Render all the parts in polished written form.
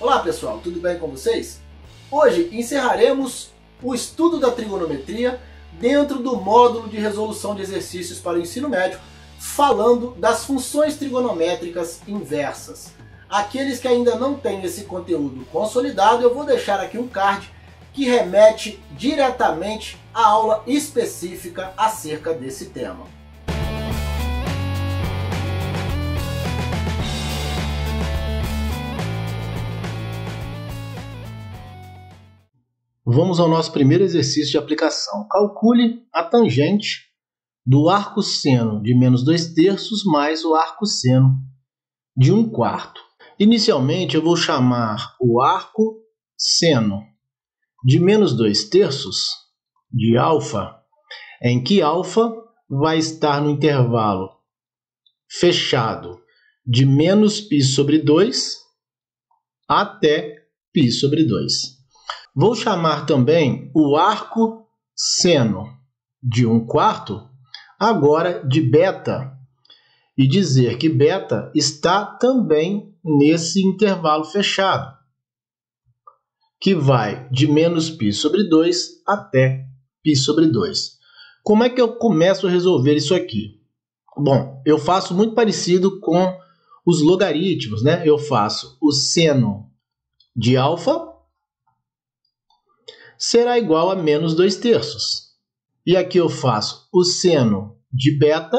Olá pessoal, tudo bem com vocês? Hoje encerraremos o estudo da trigonometria dentro do módulo de resolução de exercícios para o ensino médio, falando das funções trigonométricas inversas. Aqueles que ainda não têm esse conteúdo consolidado, eu vou deixar aqui um card que remete diretamente à aula específica acerca desse tema. Vamos ao nosso primeiro exercício de aplicação. Calcule a tangente do arco seno de menos 2/3 mais o arco seno de 1/4. Inicialmente eu vou chamar o arco seno de menos 2/3 de alfa, em que alfa vai estar no intervalo fechado de menos π sobre 2 até π sobre 2. Vou chamar também o arco seno de 1/4 agora de beta e dizer que beta está também nesse intervalo fechado, que vai de menos π sobre 2 até π sobre 2. Como é que eu começo a resolver isso aqui? Bom, eu faço muito parecido com os logaritmos, né? Eu faço o seno de alfa será igual a menos 2/3. E aqui eu faço o seno de beta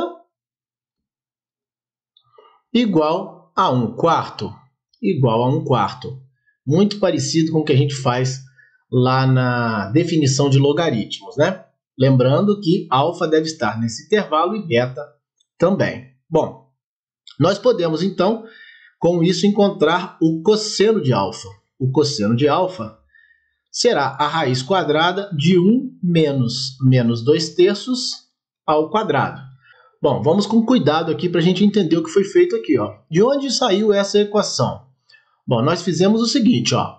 igual a 1/4. Igual a 1/4. Muito parecido com o que a gente faz lá na definição de logaritmos, né? Lembrando que alfa deve estar nesse intervalo e beta também. Bom, nós podemos então, com isso, encontrar o cosseno de alfa. O cosseno de alfa será a raiz quadrada de 1 menos menos 2/3 ao quadrado. Bom, vamos com cuidado aqui para a gente entender o que foi feito aqui, ó. De onde saiu essa equação? Bom, nós fizemos o seguinte, ó.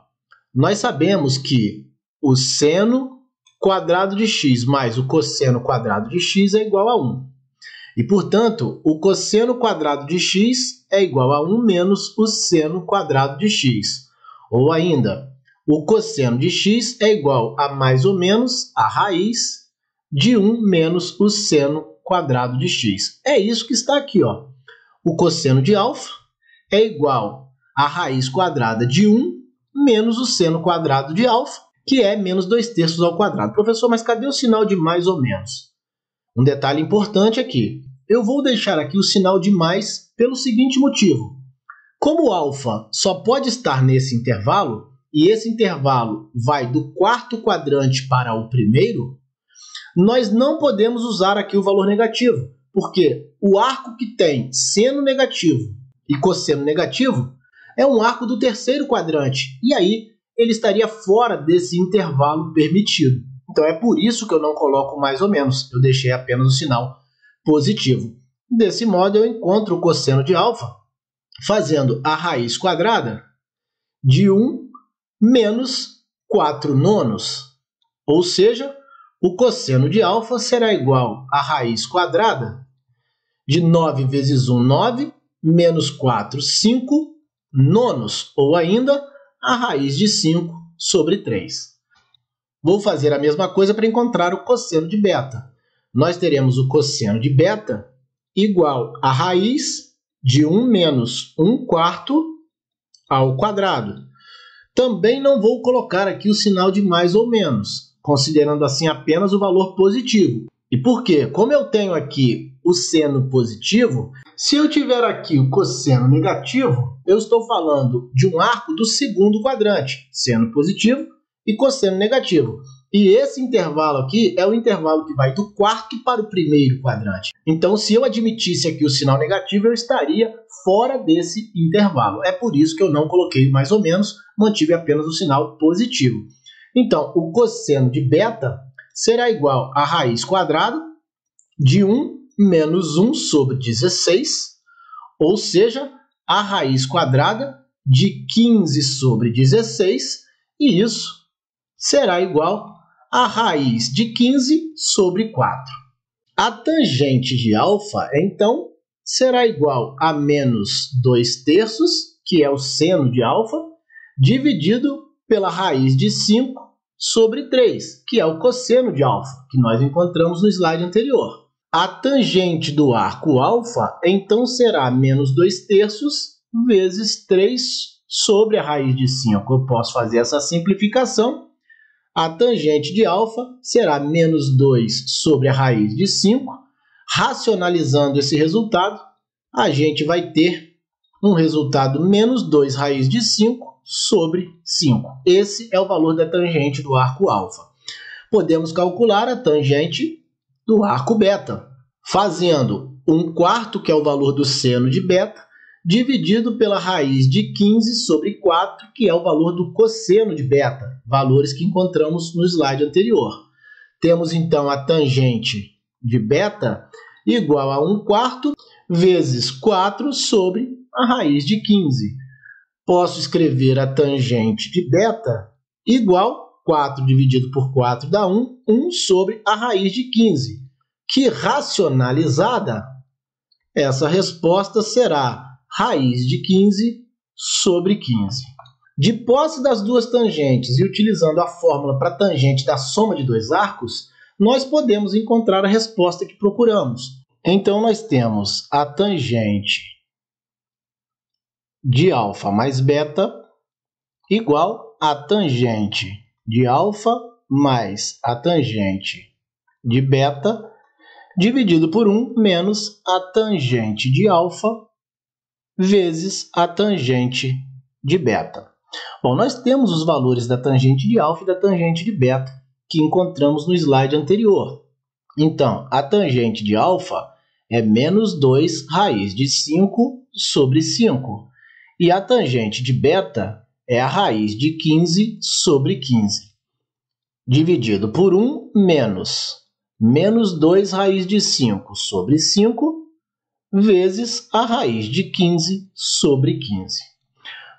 Nós sabemos que o seno quadrado de x mais o cosseno quadrado de x é igual a 1. E, portanto, o cosseno quadrado de x é igual a 1 menos o seno quadrado de x. Ou ainda, o cosseno de x é igual a mais ou menos a raiz de 1 menos o seno quadrado de x. É isso que está aqui, ó. O cosseno de alfa é igual a raiz quadrada de 1 menos o seno quadrado de alfa, que é menos 2/3 ao quadrado. Professor, mas cadê o sinal de mais ou menos? Um detalhe importante aqui. Eu vou deixar aqui o sinal de mais pelo seguinte motivo. Como o alfa só pode estar nesse intervalo, e esse intervalo vai do quarto quadrante para o primeiro, nós não podemos usar aqui o valor negativo, porque o arco que tem seno negativo e cosseno negativo é um arco do terceiro quadrante, e aí ele estaria fora desse intervalo permitido. Então é por isso que eu não coloco mais ou menos, eu deixei apenas o sinal positivo. Desse modo eu encontro o cosseno de alfa fazendo a raiz quadrada de 1 menos 4 nonos, ou seja, o cosseno de alfa será igual a raiz quadrada de 9 vezes 1, 9, menos 4, 5 nonos, ou ainda a raiz de 5 sobre 3. Vou fazer a mesma coisa para encontrar o cosseno de beta. Nós teremos o cosseno de beta igual a raiz de 1 menos 1/4 ao quadrado. Também não vou colocar aqui o sinal de mais ou menos, considerando assim apenas o valor positivo. E por quê? Como eu tenho aqui o seno positivo, se eu tiver aqui o cosseno negativo, eu estou falando de um arco do segundo quadrante, seno positivo e cosseno negativo. E esse intervalo aqui é o intervalo que vai do quarto para o primeiro quadrante. Então, se eu admitisse aqui o sinal negativo, eu estaria fora desse intervalo. É por isso que eu não coloquei mais ou menos, mantive apenas o sinal positivo. Então, o cosseno de beta será igual a raiz quadrada de 1 menos 1 sobre 16, ou seja, a raiz quadrada de 15 sobre 16, e isso será igual a raiz de 15 sobre 4. A tangente de alfa, então, será igual a menos 2/3, que é o seno de alfa, dividido pela raiz de 5 sobre 3, que é o cosseno de alfa, que nós encontramos no slide anterior. A tangente do arco alfa, então, será menos 2/3 vezes 3 sobre a raiz de 5. Eu posso fazer essa simplificação. A tangente de alfa será menos 2 sobre a raiz de 5. Racionalizando esse resultado, a gente vai ter um resultado menos 2 raiz de 5 sobre 5. Esse é o valor da tangente do arco alfa. Podemos calcular a tangente do arco beta, fazendo 1/4, que é o valor do seno de beta, dividido pela raiz de 15 sobre 4, que é o valor do cosseno de beta, valores que encontramos no slide anterior. Temos, então, a tangente de beta igual a 1/4 vezes 4 sobre a raiz de 15. Posso escrever a tangente de beta igual 4 dividido por 4 dá 1, 1 sobre a raiz de 15, que racionalizada, essa resposta será raiz de 15 sobre 15. De posse das duas tangentes e utilizando a fórmula para a tangente da soma de dois arcos, nós podemos encontrar a resposta que procuramos. Então, nós temos a tangente de alfa mais beta igual a tangente de alfa mais a tangente de beta dividido por 1 menos a tangente de alfa vezes a tangente de beta. Bom, nós temos os valores da tangente de alfa e da tangente de beta que encontramos no slide anterior. Então, a tangente de alfa é menos 2 raiz de 5 sobre 5. E a tangente de beta é a raiz de 15 sobre 15. Dividido por 1 menos 2 raiz de 5 sobre 5 vezes a raiz de 15 sobre 15.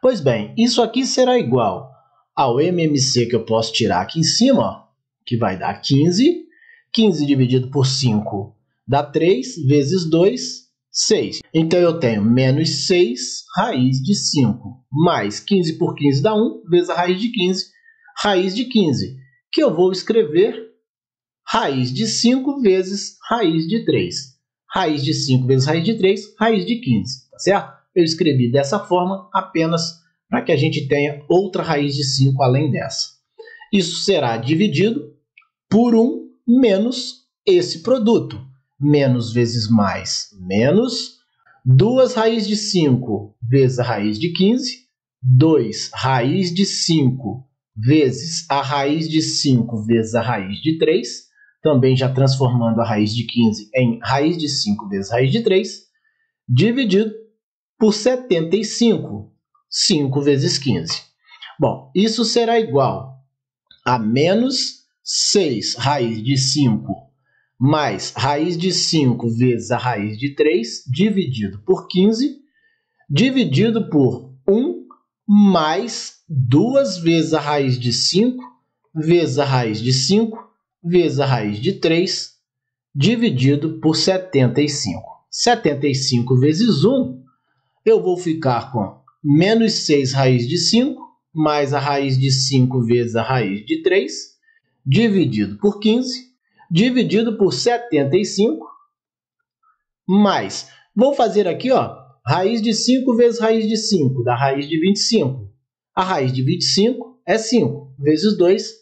Pois bem, isso aqui será igual ao MMC que eu posso tirar aqui em cima, que vai dar 15. 15 dividido por 5 dá 3, vezes 2, 6. Então, eu tenho menos 6 raiz de 5, mais 15 por 15 dá 1, vezes a raiz de 15, que eu vou escrever raiz de 5 vezes raiz de 3. Raiz de 5 vezes raiz de 3, raiz de 15, tá certo? Eu escrevi dessa forma apenas para que a gente tenha outra raiz de 5 além dessa. Isso será dividido por 1 menos esse produto. Menos vezes mais, menos 2 raiz de 5 vezes a raiz de 15, 2 raiz de 5 vezes a raiz de 5 vezes a raiz de 3, também já transformando a raiz de 15 em raiz de 5 vezes raiz de 3, dividido por 75, 5 vezes 15. Bom, isso será igual a menos 6 raiz de 5 mais raiz de 5 vezes a raiz de 3, dividido por 15, dividido por 1 mais 2 vezes a raiz de 5 vezes a raiz de 5 vezes a raiz de 3, dividido por 75. 75 vezes 1, eu vou ficar com menos 6 raiz de 5, mais a raiz de 5 vezes a raiz de 3, dividido por 15, dividido por 75, mais, vou fazer aqui, ó, raiz de 5 vezes raiz de 5, dá raiz de 25. A raiz de 25 é 5, vezes 2,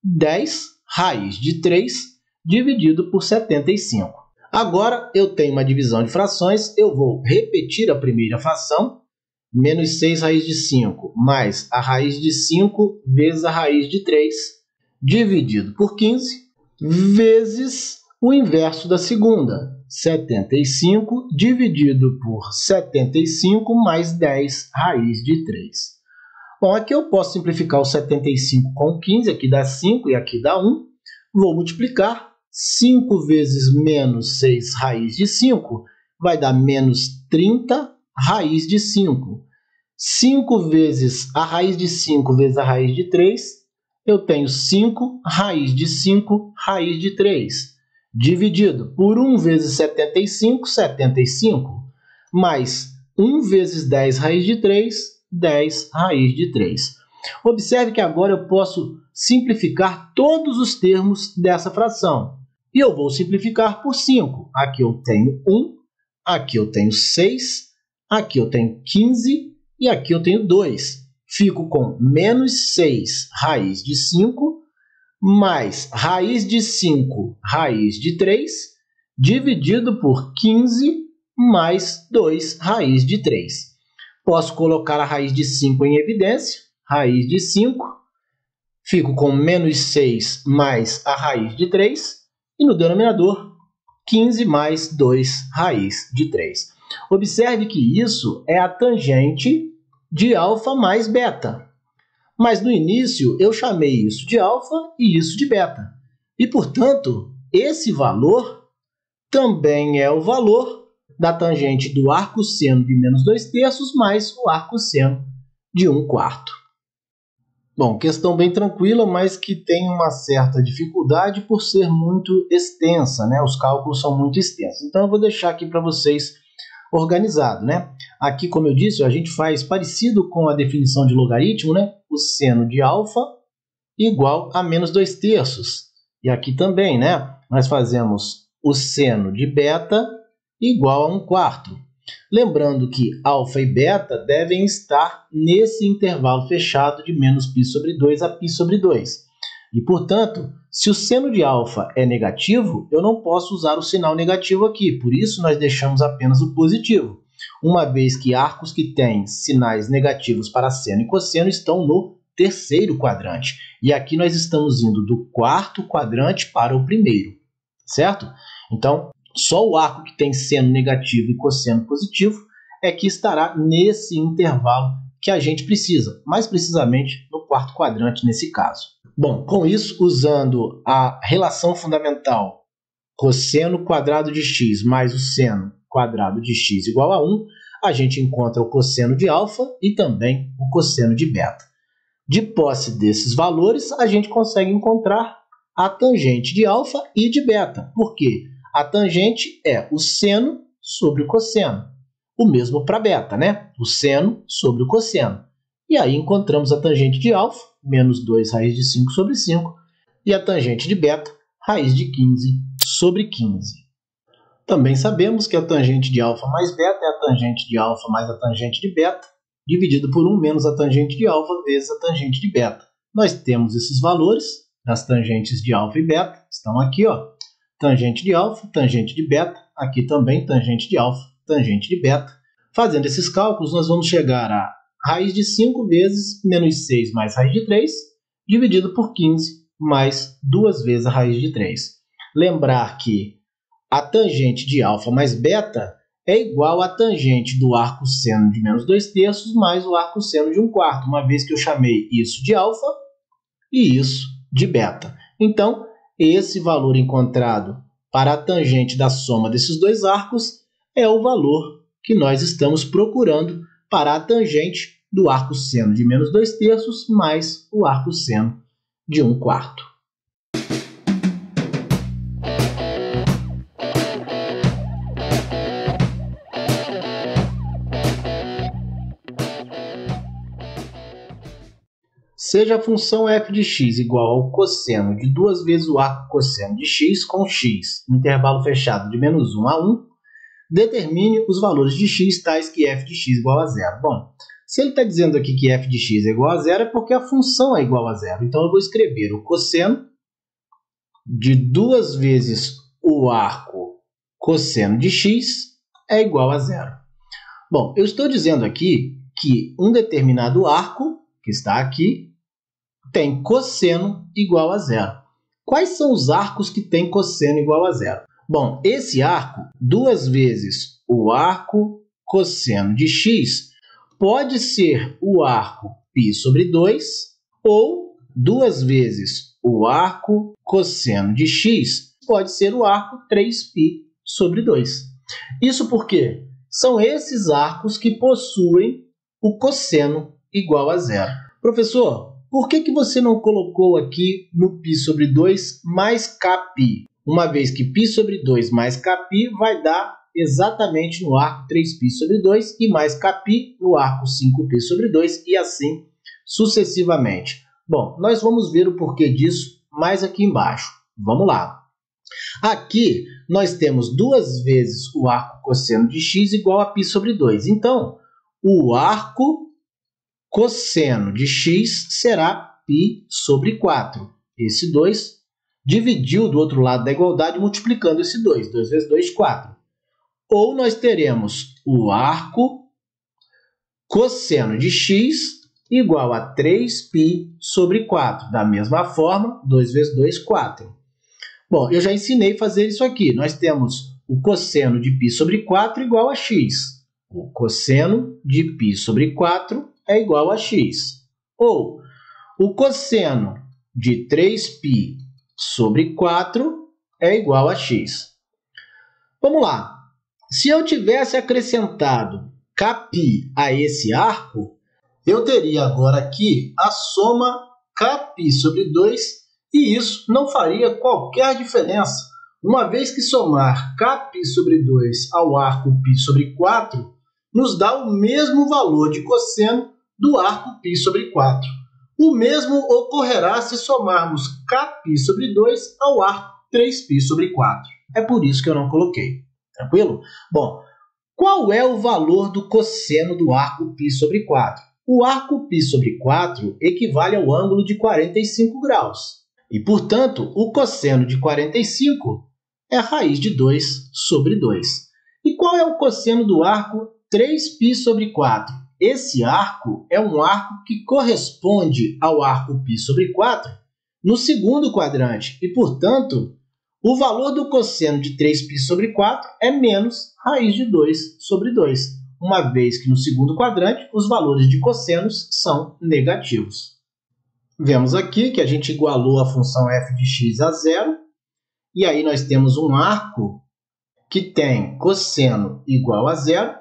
10, raiz de 3, dividido por 75. Agora, eu tenho uma divisão de frações, eu vou repetir a primeira fração, menos 6 raiz de 5, mais a raiz de 5 vezes a raiz de 3, dividido por 15, vezes o inverso da segunda, 75 dividido por 75 mais 10 raiz de 3. Bom, aqui eu posso simplificar o 75 com 15, aqui dá 5 e aqui dá 1. Vou multiplicar 5 vezes menos 6 raiz de 5, vai dar menos 30 raiz de 5. 5 vezes a raiz de 5 vezes a raiz de 3, eu tenho 5 raiz de 5 raiz de 3, dividido por 1 vezes 75, 75, mais 1 vezes 10 raiz de 3, 10 raiz de 3. Observe que agora eu posso simplificar todos os termos dessa fração. E eu vou simplificar por 5. Aqui eu tenho 1, aqui eu tenho 6, aqui eu tenho 15 e aqui eu tenho 2. Fico com menos 6 raiz de 5 mais raiz de 5 raiz de 3 dividido por 15 mais 2 raiz de 3. Posso colocar a raiz de 5 em evidência. Raiz de 5. Fico com menos 6 mais a raiz de 3. E no denominador, 15 mais 2 raiz de 3. Observe que isso é a tangente de alfa mais beta. Mas no início eu chamei isso de alfa e isso de beta. E, portanto, esse valor também é o valor da tangente do arco seno de menos 2/3 mais o arco seno de 1/4. Bom, questão bem tranquila, mas que tem uma certa dificuldade por ser muito extensa, né? Os cálculos são muito extensos. Então, eu vou deixar aqui para vocês organizado, né? Aqui, como eu disse, a gente faz parecido com a definição de logaritmo, né? O seno de alfa igual a menos 2/3. E aqui também, né? Nós fazemos o seno de beta igual a 1/4. Lembrando que alfa e beta devem estar nesse intervalo fechado de menos π sobre 2 a π sobre 2. E, portanto, se o seno de alfa é negativo, eu não posso usar o sinal negativo aqui. Por isso, nós deixamos apenas o positivo, uma vez que arcos que têm sinais negativos para seno e cosseno estão no terceiro quadrante. E aqui nós estamos indo do quarto quadrante para o primeiro, certo? Então, só o arco que tem seno negativo e cosseno positivo é que estará nesse intervalo que a gente precisa, mais precisamente no quarto quadrante nesse caso. Bom, com isso, usando a relação fundamental cosseno quadrado de x mais o seno quadrado de x igual a 1, a gente encontra o cosseno de alfa e também o cosseno de beta. De posse desses valores, a gente consegue encontrar a tangente de alfa e de beta. Por quê? A tangente é o seno sobre o cosseno. O mesmo para beta, né? O seno sobre o cosseno. E aí encontramos a tangente de alfa, menos 2 raiz de 5 sobre 5, e a tangente de beta, raiz de 15 sobre 15. Também sabemos que a tangente de alfa mais beta é a tangente de alfa mais a tangente de beta, dividido por 1 menos a tangente de alfa vezes a tangente de beta. Nós temos esses valores das tangentes de alfa e beta, estão aqui, ó. Tangente de alfa, tangente de beta, aqui também tangente de alfa, tangente de beta. Fazendo esses cálculos, nós vamos chegar a raiz de 5 vezes menos 6 mais raiz de 3, dividido por 15 mais 2 vezes a raiz de 3. Lembrar que a tangente de alfa mais beta é igual à tangente do arco seno de menos 2/3 mais o arco seno de 1/4, uma vez que eu chamei isso de alfa e isso de beta. Então, esse valor encontrado para a tangente da soma desses dois arcos é o valor que nós estamos procurando para a tangente do arco seno de menos 2/3 mais o arco seno de 1/4. Seja a função f de x igual ao cosseno de 2 vezes o arco cosseno de x com x, no intervalo fechado de menos 1 a 1, determine os valores de x tais que f de x igual a 0. Bom, se ele está dizendo aqui que f de x é igual a 0, é porque a função é igual a 0. Então, eu vou escrever o cosseno de 2 vezes o arco cosseno de x é igual a 0. Bom, eu estou dizendo aqui que um determinado arco, que está aqui, tem cosseno igual a 0. Quais são os arcos que têm cosseno igual a 0? Bom, esse arco, 2 vezes o arco cosseno de x, pode ser o arco π sobre 2 ou 2 vezes o arco cosseno de x pode ser o arco 3π sobre 2. Isso porque são esses arcos que possuem o cosseno igual a 0. Professor, por que você não colocou aqui no π sobre 2 mais kπ? Uma vez que π sobre 2 mais kπ vai dar exatamente no arco 3π sobre 2 e mais κ no arco 5π sobre 2 e assim sucessivamente. Bom, nós vamos ver o porquê disso mais aqui embaixo. Vamos lá. Aqui nós temos duas vezes o arco cosseno de x igual a π sobre 2. Então, o arco cosseno de x será π sobre 4. Esse 2 dividiu do outro lado da igualdade multiplicando esse 2. 2 vezes 2, 4. Ou nós teremos o arco cosseno de x igual a 3π sobre 4. Da mesma forma, 2 vezes 2, 4. Bom, eu já ensinei a fazer isso aqui. Nós temos o cosseno de π sobre 4 igual a x. O cosseno de π sobre 4 é igual a x. Ou o cosseno de 3π sobre 4 é igual a x. Vamos lá. Se eu tivesse acrescentado κπ a esse arco, eu teria agora aqui a soma κπ sobre 2 e isso não faria qualquer diferença, uma vez que somar κπ sobre 2 ao arco π sobre 4 nos dá o mesmo valor de cosseno do arco π sobre 4. O mesmo ocorrerá se somarmos κπ sobre 2 ao arco 3π sobre 4. É por isso que eu não coloquei. Tranquilo? Bom, qual é o valor do cosseno do arco π sobre 4? O arco π sobre 4 equivale ao ângulo de 45 graus. E, portanto, o cosseno de 45 é a raiz de 2 sobre 2. E qual é o cosseno do arco 3π sobre 4? Esse arco é um arco que corresponde ao arco π sobre 4 no segundo quadrante. E, portanto, o valor do cosseno de 3π sobre 4 é menos raiz de 2 sobre 2, uma vez que no segundo quadrante os valores de cossenos são negativos. Vemos aqui que a gente igualou a função f de x a zero, e aí nós temos um arco que tem cosseno igual a zero,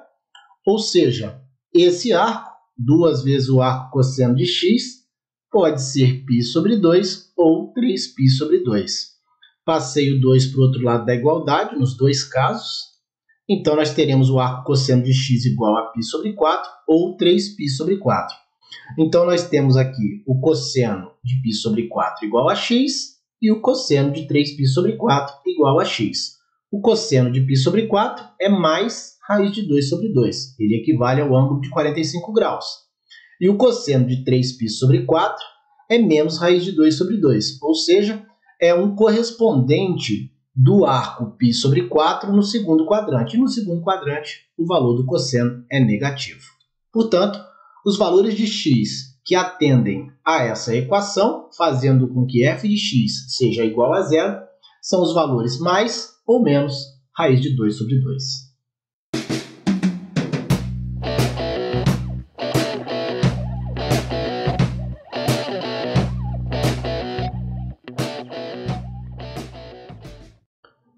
ou seja, esse arco, duas vezes o arco cosseno de x, pode ser π sobre 2 ou 3π sobre 2. Passei o 2 para o outro lado da igualdade, nos dois casos. Então, nós teremos o arco cosseno de x igual a π sobre 4 ou 3π sobre 4. Então, nós temos aqui o cosseno de π sobre 4 igual a x e o cosseno de 3π sobre 4 igual a x. O cosseno de π sobre 4 é mais raiz de 2 sobre 2. Ele equivale ao ângulo de 45 graus. E o cosseno de 3π sobre 4 é menos raiz de 2 sobre 2. Ou seja, é um correspondente do arco π sobre 4 no segundo quadrante. E no segundo quadrante, o valor do cosseno é negativo. Portanto, os valores de x que atendem a essa equação, fazendo com que f de x seja igual a zero, são os valores mais ou menos raiz de 2 sobre 2.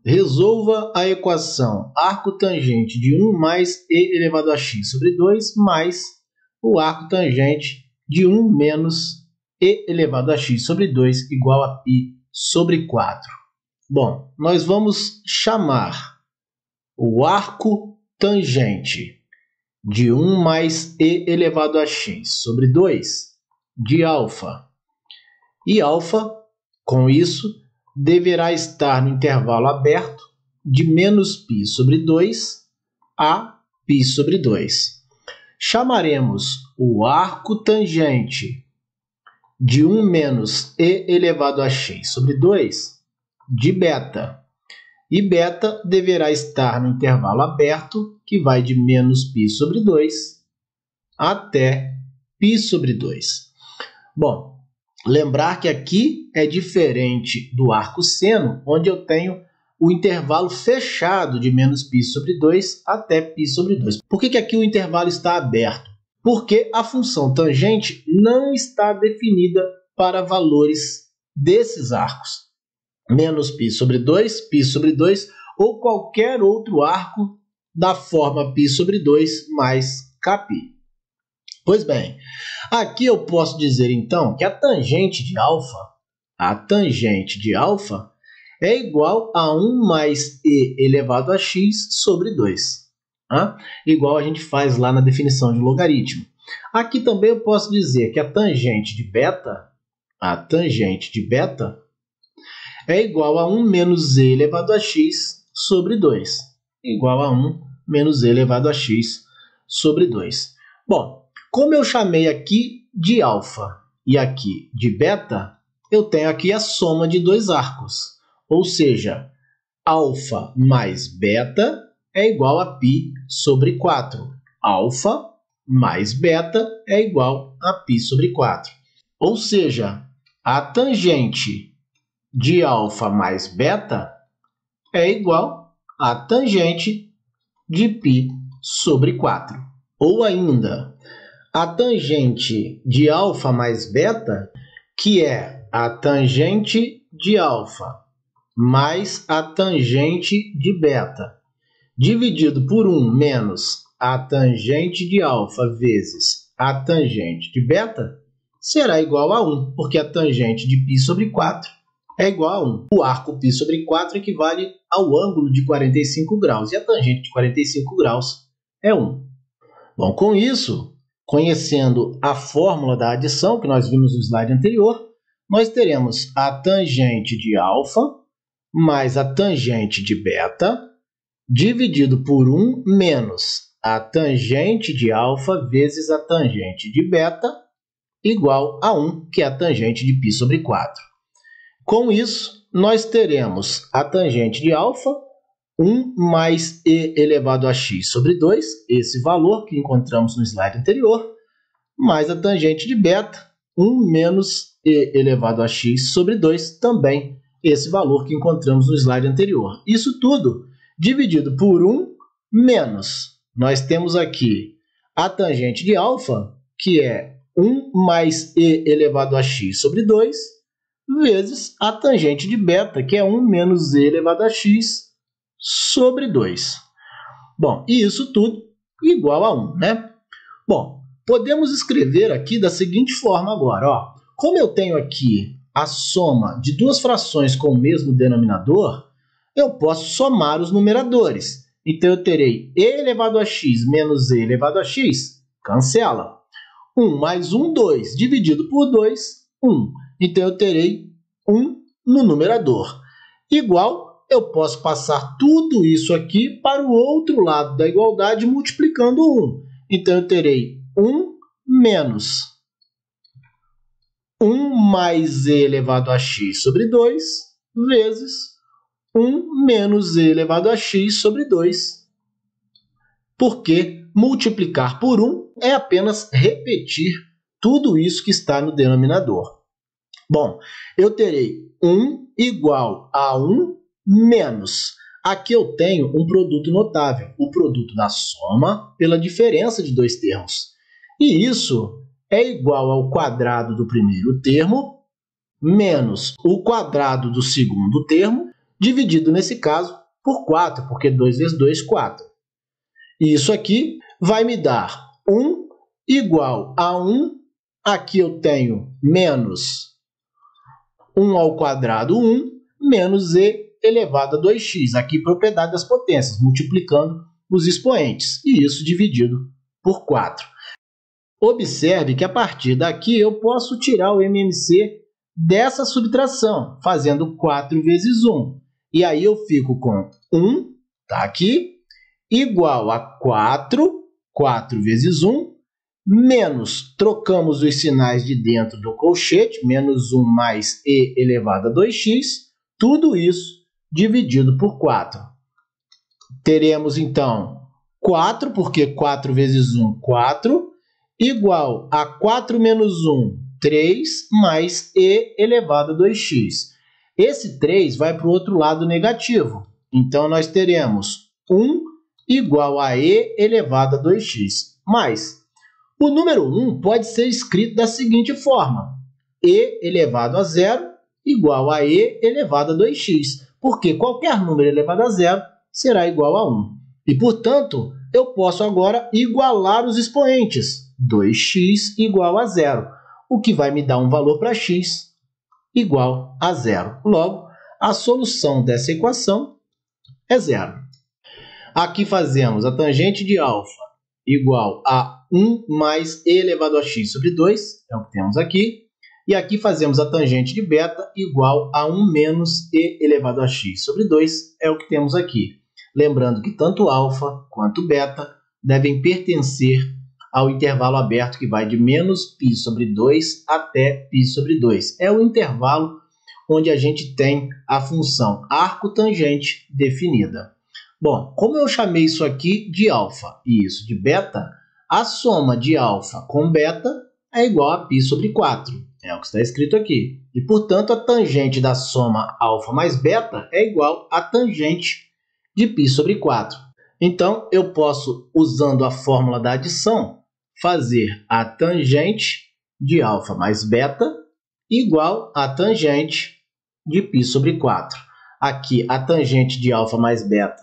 Resolva a equação arco tangente de 1 mais e elevado a x sobre 2 mais o arco tangente de 1 menos e elevado a x sobre 2 igual a π sobre 4. Bom, nós vamos chamar o arco tangente de 1 mais e elevado a x sobre 2 de alfa. E alfa, com isso, deverá estar no intervalo aberto de menos π sobre 2 a π sobre 2. Chamaremos o arco tangente de 1 menos e elevado a x sobre 2 de beta. E beta deverá estar no intervalo aberto que vai de menos π sobre 2 até π sobre 2. Bom, lembrar que aqui é diferente do arco seno, onde eu tenho o intervalo fechado de menos π sobre 2 até π sobre 2. Por que aqui o intervalo está aberto? Porque a função tangente não está definida para valores desses arcos. Menos π sobre 2, π sobre 2 ou qualquer outro arco da forma π sobre 2 mais κπ. Pois bem, aqui eu posso dizer então que a tangente de alfa é igual a 1 mais e elevado a x sobre 2. Tá? Igual a gente faz lá na definição de logaritmo. Aqui também eu posso dizer que a tangente de beta é igual a 1 menos e elevado a x sobre 2. Igual a 1 menos e elevado a x sobre 2. Bom, como eu chamei aqui de alfa e aqui de beta, eu tenho aqui a soma de dois arcos. Ou seja, alfa mais beta é igual a π sobre 4. Alfa mais beta é igual a π sobre 4. Ou seja, a tangente de alfa mais beta é igual a tangente de π sobre 4. Ou ainda, a tangente de alfa mais beta, que é a tangente de alfa mais a tangente de beta, dividido por 1 menos a tangente de alfa vezes a tangente de beta, será igual a 1, porque a tangente de π sobre 4 é igual a 1. O arco π sobre 4 equivale ao ângulo de 45 graus, e a tangente de 45 graus é 1. Bom, com isso, conhecendo a fórmula da adição, que nós vimos no slide anterior, nós teremos a tangente de alfa mais a tangente de beta, dividido por 1 menos a tangente de alfa vezes a tangente de beta, igual a 1, que é a tangente de π sobre 4. Com isso, nós teremos a tangente de alfa, 1 mais e elevado a x sobre 2, esse valor que encontramos no slide anterior, mais a tangente de beta, 1 menos e elevado a x sobre 2, também esse valor que encontramos no slide anterior. Isso tudo dividido por 1 menos, nós temos aqui a tangente de alfa, que é 1 mais e elevado a x sobre 2, vezes a tangente de beta, que é 1 menos e elevado a x sobre 2. Bom, e isso tudo igual a 1, né? Bom, podemos escrever aqui da seguinte forma agora, ó. Como eu tenho aqui a soma de duas frações com o mesmo denominador, eu posso somar os numeradores. Então, eu terei e elevado a x menos e elevado a x, cancela. 1 mais 1, 2, dividido por 2, 1. Então, eu terei 1 no numerador. Igual, eu posso passar tudo isso aqui para o outro lado da igualdade multiplicando 1. Então, eu terei 1 menos 1 mais e elevado a x sobre 2 vezes 1 menos e elevado a x sobre 2. Porque multiplicar por 1 é apenas repetir tudo isso que está no denominador. Bom, eu terei 1 igual a 1 menos. Aqui eu tenho um produto notável, o produto da soma pela diferença de dois termos. E isso é igual ao quadrado do primeiro termo menos o quadrado do segundo termo, dividido, nesse caso, por 4, porque 2 vezes 2, 4. E isso aqui vai me dar 1 igual a 1. Aqui eu tenho menos 1 ao quadrado, 1, menos e elevado a 2x. Aqui, propriedade das potências, multiplicando os expoentes. E isso dividido por 4. Observe que, a partir daqui, eu posso tirar o MMC dessa subtração, fazendo 4 vezes 1. E aí eu fico com 1, tá aqui, igual a 4, 4 vezes 1, menos, trocamos os sinais de dentro do colchete, menos 1 mais e elevado a 2x, tudo isso dividido por 4. Teremos, então, 4, porque 4 vezes 1, 4, igual a 4 menos 1, 3, mais e elevado a 2x. Esse 3 vai para o outro lado negativo. Então, nós teremos 1 igual a e elevado a 2x. Mas o número 1 pode ser escrito da seguinte forma: e elevado a 0 igual a e elevado a 2x. Porque qualquer número elevado a 0 será igual a 1. E, portanto, eu posso agora igualar os expoentes. 2x igual a 0, o que vai me dar um valor para x igual a 0. Logo, a solução dessa equação é zero. Aqui fazemos a tangente de alfa igual a 1 mais e elevado a x sobre 2, é o que temos aqui. E aqui fazemos a tangente de beta igual a 1 menos e elevado a x sobre 2, é o que temos aqui. Lembrando que tanto alfa quanto beta devem pertencer ao intervalo aberto que vai de menos π sobre 2 até π sobre 2. É o intervalo onde a gente tem a função arco-tangente definida. Bom, como eu chamei isso aqui de alfa e isso de beta, a soma de alfa com beta é igual a π sobre 4. É o que está escrito aqui. E, portanto, a tangente da soma alfa mais beta é igual à tangente de π sobre 4. Então, eu posso, usando a fórmula da adição, fazer a tangente de alfa mais beta igual à tangente de π sobre 4. Aqui, a tangente de alfa mais beta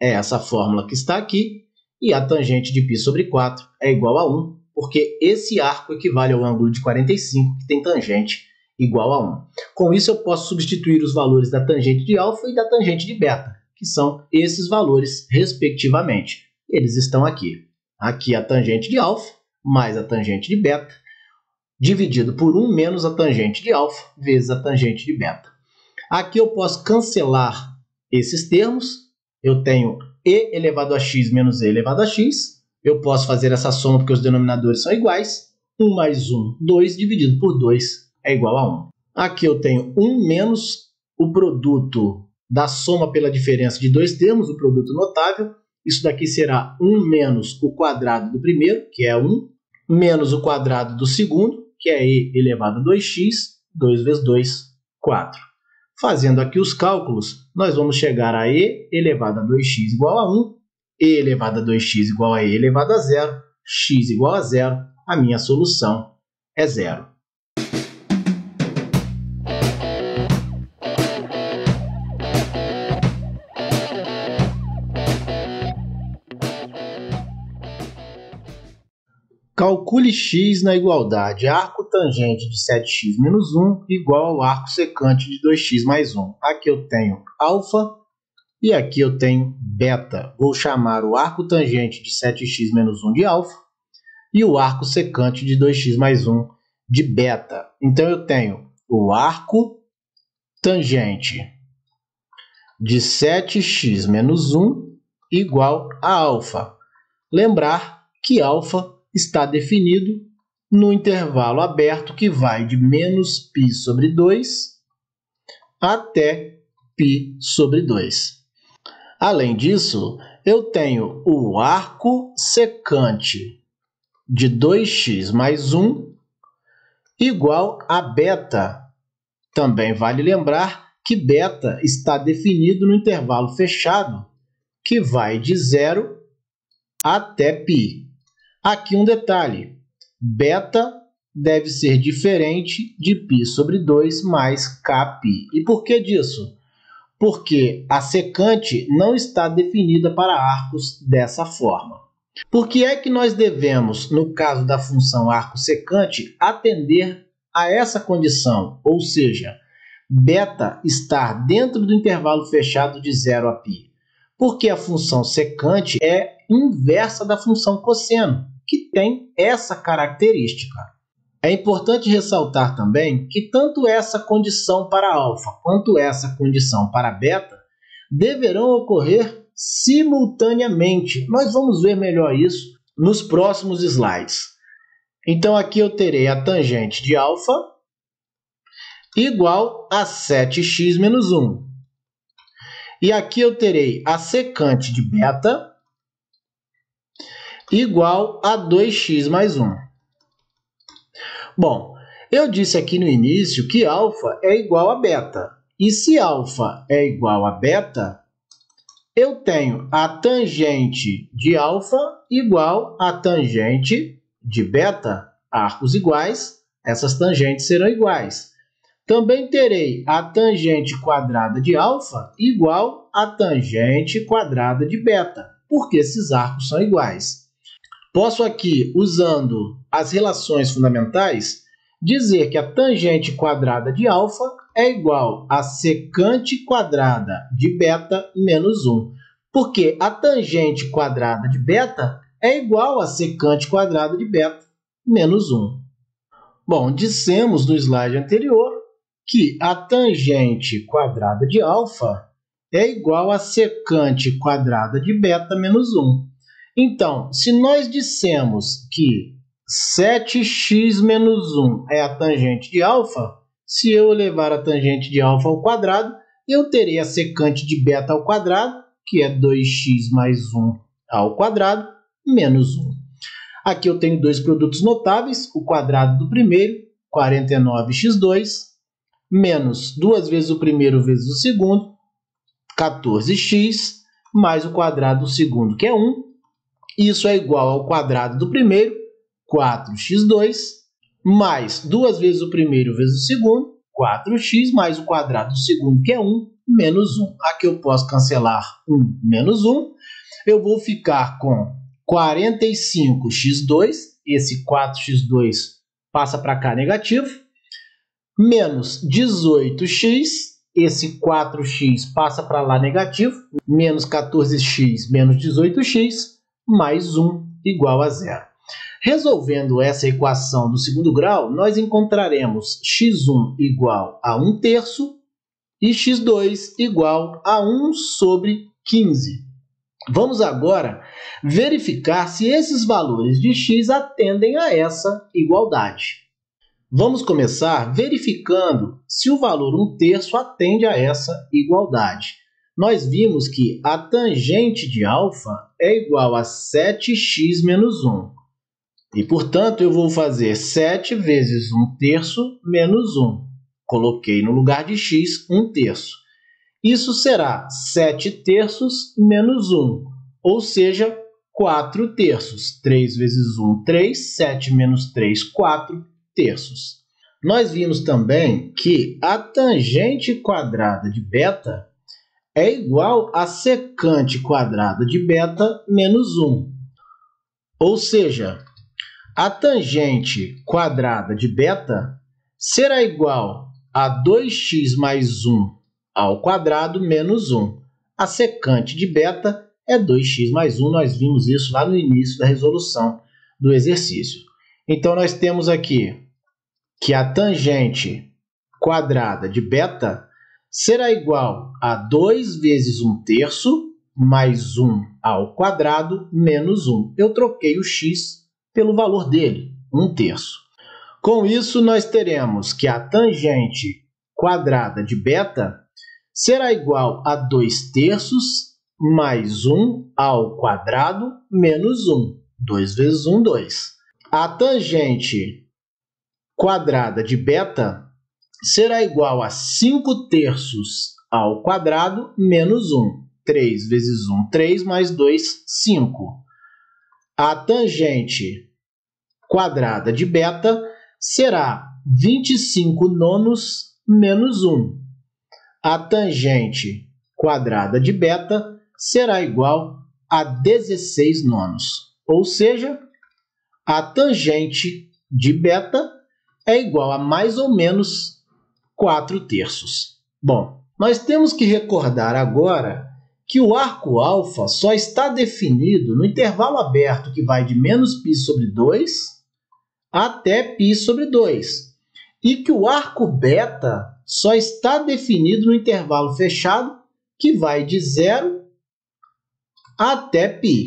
é essa fórmula que está aqui, e a tangente de π sobre 4 é igual a 1, porque esse arco equivale ao ângulo de 45, que tem tangente igual a 1. Com isso, eu posso substituir os valores da tangente de alfa e da tangente de beta, que são esses valores, respectivamente. Eles estão aqui. Aqui a tangente de alfa mais a tangente de beta, dividido por 1 menos a tangente de alfa vezes a tangente de beta. Aqui eu posso cancelar esses termos. Eu tenho e elevado a x menos e elevado a x. Eu posso fazer essa soma porque os denominadores são iguais. 1 mais 1, 2, dividido por 2 é igual a 1. Aqui eu tenho 1 menos o produto da soma pela diferença de dois termos, o produto notável. Isso daqui será 1 menos o quadrado do primeiro, que é 1, menos o quadrado do segundo, que é e elevado a 2x, 2 vezes 2, 4. Fazendo aqui os cálculos, nós vamos chegar a e elevado a 2x igual a 1, e elevado a 2x igual a e elevado a 0, x igual a 0. A minha solução é 0. Calcule x na igualdade arco tangente de 7x menos 1 igual ao arco secante de 2x mais 1. Aqui eu tenho alfa e aqui eu tenho beta. Vou chamar o arco tangente de 7x menos 1 de alfa e o arco secante de 2x mais 1 de beta. Então eu tenho o arco tangente de 7x menos 1 igual a alfa. Lembrar que alfa está definido no intervalo aberto que vai de menos π sobre 2 até π sobre 2. Além disso, eu tenho o arco secante de 2x mais 1 igual a beta. Também vale lembrar que beta está definido no intervalo fechado que vai de 0 até π. Aqui um detalhe, beta deve ser diferente de π sobre 2 mais kπ. E por que disso? Porque a secante não está definida para arcos dessa forma. Por que é que nós devemos, no caso da função arco secante, atender a essa condição? Ou seja, beta estar dentro do intervalo fechado de 0 a π. Porque a função secante é inversa da função cosseno, que tem essa característica. É importante ressaltar também que tanto essa condição para alfa quanto essa condição para beta deverão ocorrer simultaneamente. Nós vamos ver melhor isso nos próximos slides. Então aqui eu terei a tangente de alfa igual a 7x menos 1. E aqui eu terei a secante de beta igual a 2x mais 1. Bom, eu disse aqui no início que alfa é igual a beta. E se alfa é igual a beta, eu tenho a tangente de alfa igual a tangente de beta. Arcos iguais, essas tangentes serão iguais. Também terei a tangente quadrada de alfa igual a tangente quadrada de beta, porque esses arcos são iguais. Posso aqui, usando as relações fundamentais, dizer que a tangente quadrada de alfa é igual a secante quadrada de beta menos 1. Porque a tangente quadrada de beta é igual a secante quadrada de beta menos 1. Bom, dissemos no slide anterior que a tangente quadrada de alfa é igual a secante quadrada de beta menos 1. Então, se nós dissemos que 7x menos 1 é a tangente de alfa, se eu levar a tangente de alfa ao quadrado, eu terei a secante de beta ao quadrado, que é 2x mais 1 ao quadrado, menos 1. Aqui eu tenho dois produtos notáveis, o quadrado do primeiro, 49x2, menos 2 vezes o primeiro vezes o segundo, 14x, mais o quadrado do segundo, que é 1. Isso é igual ao quadrado do primeiro, 4x2, mais 2 vezes o primeiro vezes o segundo, 4x, mais o quadrado do segundo, que é 1, menos 1. Aqui eu posso cancelar 1 menos 1. Eu vou ficar com 45x2, esse 4x2 passa para cá negativo, menos 18x, esse 4x passa para lá negativo, menos 14x menos 18x, mais 1 igual a 0. Resolvendo essa equação do segundo grau, nós encontraremos x1 igual a 1/3 e x2 igual a 1 sobre 15. Vamos agora verificar se esses valores de x atendem a essa igualdade. Vamos começar verificando se o valor 1/3 atende a essa igualdade. Nós vimos que a tangente de alfa é igual a 7x menos 1. E, portanto, eu vou fazer 7 vezes 1/3 menos 1. Coloquei no lugar de x 1/3. Isso será 7/3 menos 1, ou seja, 4/3. 3 vezes 1, 3. 7 menos 3, 4/3. Nós vimos também que a tangente quadrada de beta é igual a secante quadrada de beta menos 1. Ou seja, a tangente quadrada de beta será igual a 2x mais 1 ao quadrado menos 1. A secante de beta é 2x mais 1. Nós vimos isso lá no início da resolução do exercício. Então, nós temos aqui que a tangente quadrada de beta será igual a 2 vezes 1/3 mais 1 ao quadrado menos 1. Eu troquei o x pelo valor dele, 1/3. Com isso, nós teremos que a tangente quadrada de beta será igual a 2/3 mais 1 ao quadrado menos 1. 2 vezes 1, 2. A tangente quadrada de beta será igual a 5/3 ao quadrado menos 1. 3 vezes 1, 3, mais 2, 5. A tangente quadrada de beta será 25 nonos menos 1. A tangente quadrada de beta será igual a 16 nonos. Ou seja, a tangente de beta é igual a mais ou menos 4/3. Bom, nós temos que recordar agora que o arco alfa só está definido no intervalo aberto que vai de menos π sobre 2 até π sobre 2. E que o arco beta só está definido no intervalo fechado que vai de 0 até π.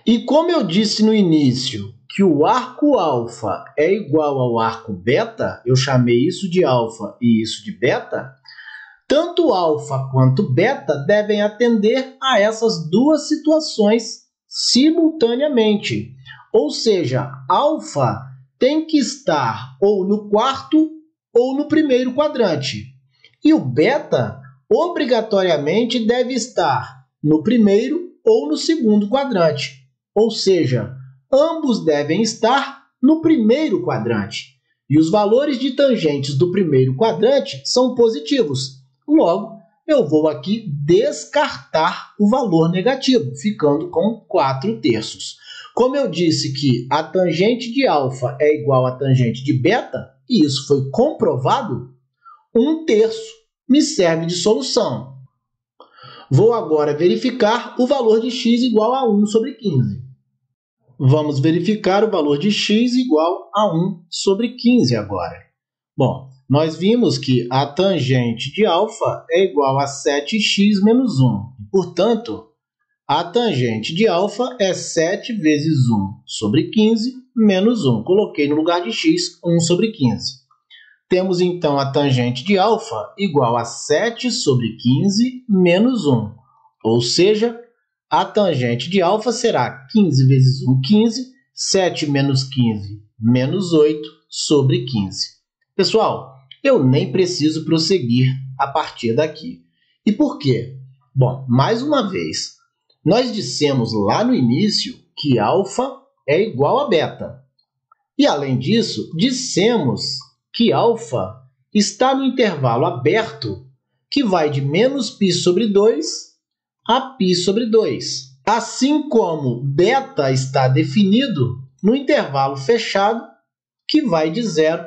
E como eu disse no início que o arco alfa é igual ao arco beta, eu chamei isso de alfa e isso de beta, tanto alfa quanto beta devem atender a essas duas situações simultaneamente. Ou seja, alfa tem que estar ou no quarto ou no primeiro quadrante. E o beta, obrigatoriamente, deve estar no primeiro ou no segundo quadrante. Ou seja, ambos devem estar no primeiro quadrante. E os valores de tangentes do primeiro quadrante são positivos. Logo, eu vou aqui descartar o valor negativo, ficando com 4/3. Como eu disse que a tangente de alfa é igual à tangente de beta, e isso foi comprovado, 1/3 me serve de solução. Vou agora verificar o valor de x igual a 1 sobre 15. Vamos verificar o valor de x igual a 1 sobre 15 agora. Bom, nós vimos que a tangente de alfa é igual a 7x menos 1. Portanto, a tangente de alfa é 7 vezes 1 sobre 15 menos 1. Coloquei no lugar de x 1 sobre 15. Temos, então, a tangente de alfa igual a 7 sobre 15 menos 1. Ou seja, a tangente de alfa será 15 vezes 1, 15. 7 menos 15, menos 8 sobre 15. Pessoal, eu nem preciso prosseguir a partir daqui. E por quê? Bom, mais uma vez, nós dissemos lá no início que alfa é igual a beta. E, além disso, dissemos que alfa está no intervalo aberto que vai de menos π sobre 2 a π sobre 2. Assim como beta está definido no intervalo fechado que vai de 0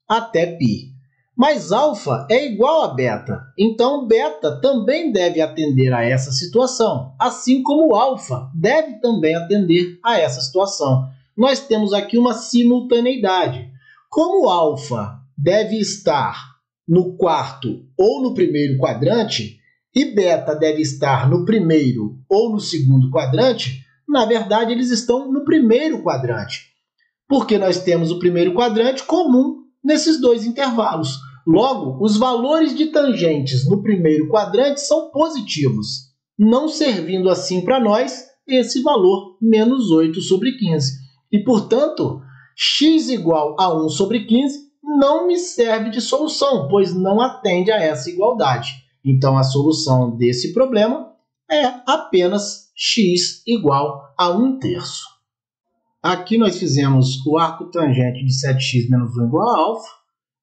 até π. Mas alfa é igual a beta, então beta também deve atender a essa situação, assim como alfa deve também atender a essa situação. Nós temos aqui uma simultaneidade. Como alfa deve estar no quarto ou no primeiro quadrante e beta deve estar no primeiro ou no segundo quadrante, na verdade eles estão no primeiro quadrante, porque nós temos o primeiro quadrante comum nesses dois intervalos. Logo, os valores de tangentes no primeiro quadrante são positivos, não servindo assim para nós esse valor menos 8 sobre 15. E, portanto, x igual a 1 sobre 15 não me serve de solução, pois não atende a essa igualdade. Então, a solução desse problema é apenas x igual a 1/3. Aqui nós fizemos o arco tangente de 7x menos 1 igual a alfa,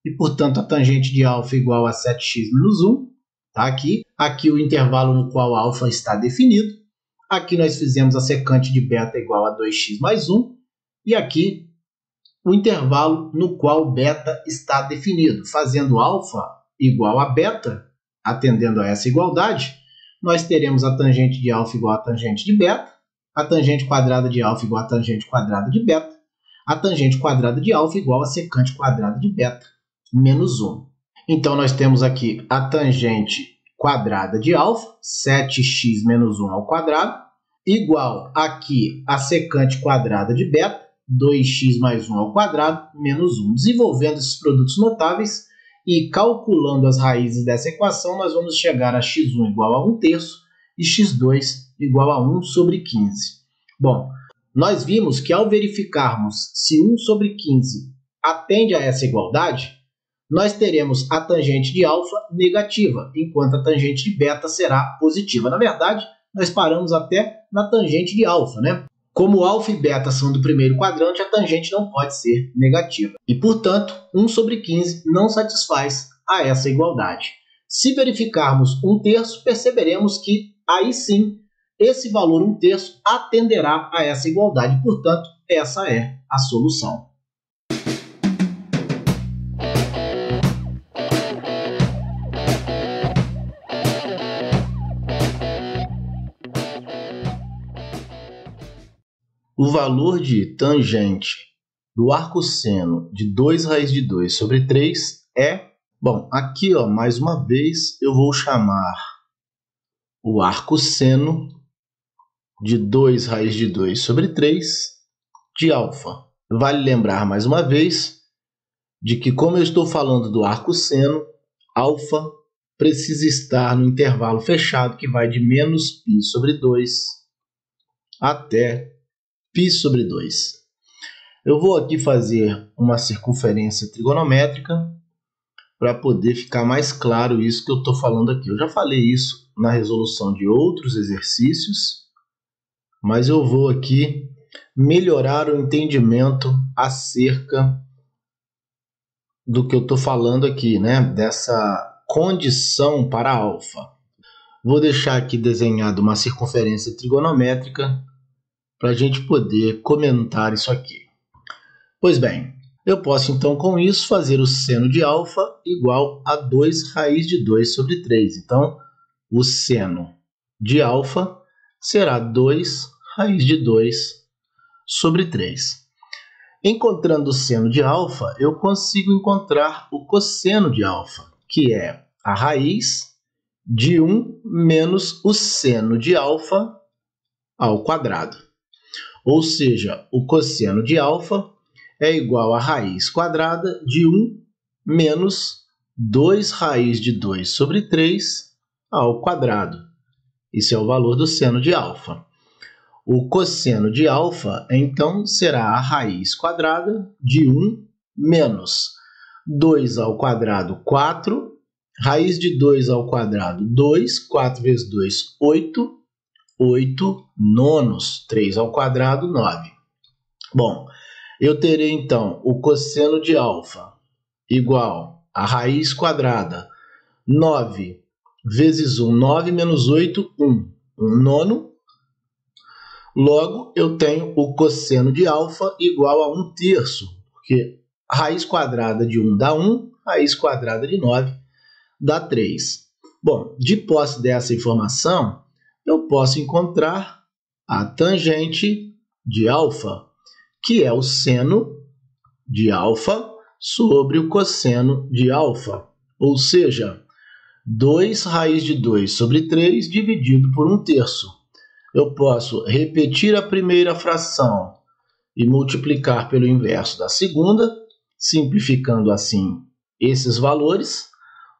e, portanto, a tangente de alfa igual a 7x menos 1. Tá? Aqui o intervalo no qual alfa está definido. Aqui nós fizemos a secante de beta igual a 2x mais 1. E aqui o intervalo no qual beta está definido. Fazendo alfa igual a beta, atendendo a essa igualdade, nós teremos a tangente de alfa igual a tangente de beta, a tangente quadrada de alfa igual a tangente quadrada de beta, a tangente quadrada de alfa igual a secante quadrada de beta, menos 1. Então, nós temos aqui a tangente quadrada de alfa, 7x menos 1 ao quadrado, igual aqui a secante quadrada de beta, 2x mais 1 ao quadrado, menos 1. Desenvolvendo esses produtos notáveis e calculando as raízes dessa equação, nós vamos chegar a x1 igual a 1/3 e x2 igual a 1 sobre 15. Bom, nós vimos que ao verificarmos se 1 sobre 15 atende a essa igualdade, nós teremos a tangente de alfa negativa, enquanto a tangente de beta será positiva. Na verdade, nós paramos até na tangente de alfa, né? Como alfa e beta são do primeiro quadrante, a tangente não pode ser negativa. E, portanto, 1 sobre 15 não satisfaz a essa igualdade. Se verificarmos 1/3, perceberemos que, aí sim, esse valor 1/3 atenderá a essa igualdade. Portanto, essa é a solução. O valor de tangente do arcosseno de 2 raiz de 2 sobre 3 é... Bom, aqui, ó, mais uma vez, eu vou chamar o arcosseno de 2 raiz de 2 sobre 3 de alfa. Vale lembrar, mais uma vez, de que, como eu estou falando do arcosseno, alfa precisa estar no intervalo fechado, que vai de menos π sobre 2 até π sobre 2. Eu vou aqui fazer uma circunferência trigonométrica para poder ficar mais claro isso que eu estou falando aqui. Eu já falei isso na resolução de outros exercícios, mas eu vou aqui melhorar o entendimento acerca do que eu estou falando aqui, né? Dessa condição para alfa. Vou deixar aqui desenhado uma circunferência trigonométrica para a gente poder comentar isso aqui. Pois bem, Eu posso, então, com isso, fazer o seno de alfa igual a 2 raiz de 2 sobre 3. Então, o seno de alfa será 2 raiz de 2 sobre 3. Encontrando o seno de alfa, eu consigo encontrar o cosseno de alfa, que é a raiz de 1 menos o seno de alfa ao quadrado. Ou seja, o cosseno de alfa é igual a raiz quadrada de 1 menos 2 raiz de 2 sobre 3 ao quadrado. Esse é o valor do seno de alfa. O cosseno de alfa, então, será a raiz quadrada de 1 menos 2 ao quadrado, 4. Raiz de 2 ao quadrado, 2. 4 vezes 2, 8. 8 nonos. 3 ao quadrado, 9. Bom, eu terei, então, o cosseno de alfa igual a raiz quadrada. 9 vezes 1, 9 menos 8, 1. 1 nono. Logo, eu tenho o cosseno de alfa igual a 1 terço, porque a raiz quadrada de 1 dá 1, raiz quadrada de 9 dá 3. Bom, de posse dessa informação, eu posso encontrar a tangente de alfa, que é o seno de alfa sobre o cosseno de alfa, ou seja, 2 raiz de 2 sobre 3 dividido por 1 terço. Eu posso repetir a primeira fração e multiplicar pelo inverso da segunda, simplificando assim esses valores.